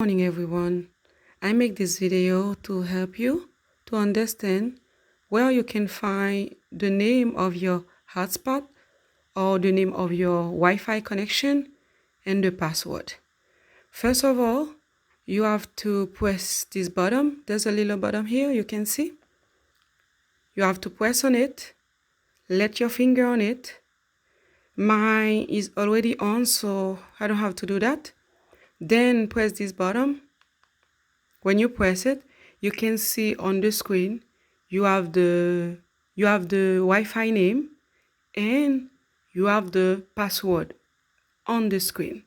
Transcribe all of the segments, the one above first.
Morning everyone. I make this video to help you to understand where you can find the name of your hotspot or the name of your Wi-Fi connection and the password. First of all, you have to press this button. There's a little button here you can see. You have to press on it, let your finger on it. Mine is already on, so I don't have to do that. Then press this button. When you press it, you can see on the screen you have the Wi-Fi name and you have the password on the screen.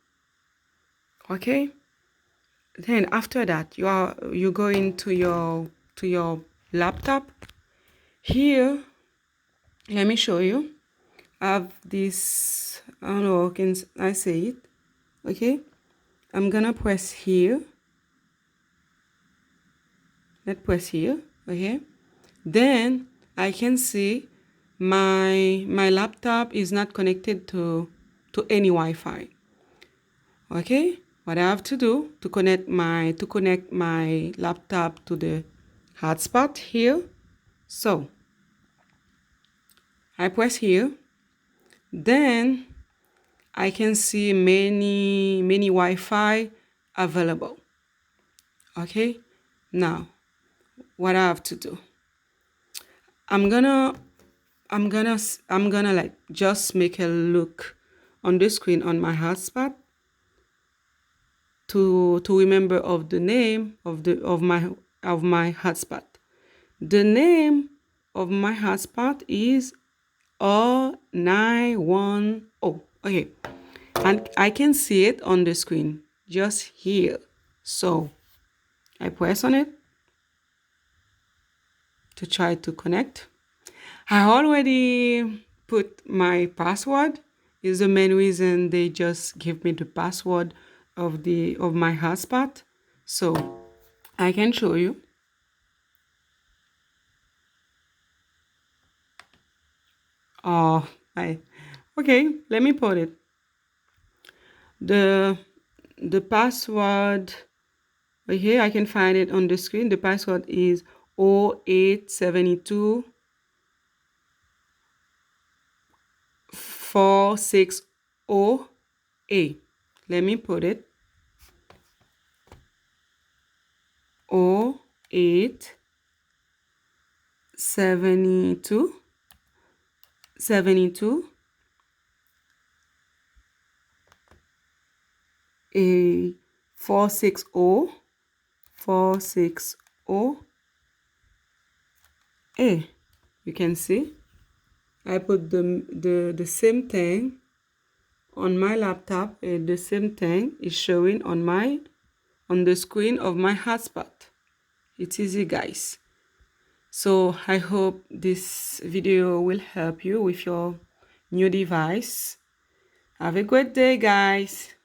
Okay? Then after that, you go into your laptop. Here, let me show you. I have this, I don't know, can I say it? Okay? I'm gonna press here. Let's press here. Okay? Then I can see my laptop is not connected to any Wi-Fi. Okay, what I have to do to connect my laptop to the hotspot here. So I press here. Then I can see many Wi-Fi available. Okay, now what I have to do, I'm gonna like just make a look on the screen on my hotspot to remember of the name of my hotspot. The name of my hotspot is 0910. Okay, and I can see it on the screen just here. So I press on it to try to connect. I already put my password. Is the main reason they just give me the password of my hotspot. So I can show you. Okay, let me put it. The password right here, I can find it on the screen. The password is 0872 460A. Let me put it. 0872 a 460 A. You can see I put the same thing on my laptop, and the same thing is showing on the screen of my hotspot. It's easy, guys. So I hope this video will help you with your new device. Have a great day, guys.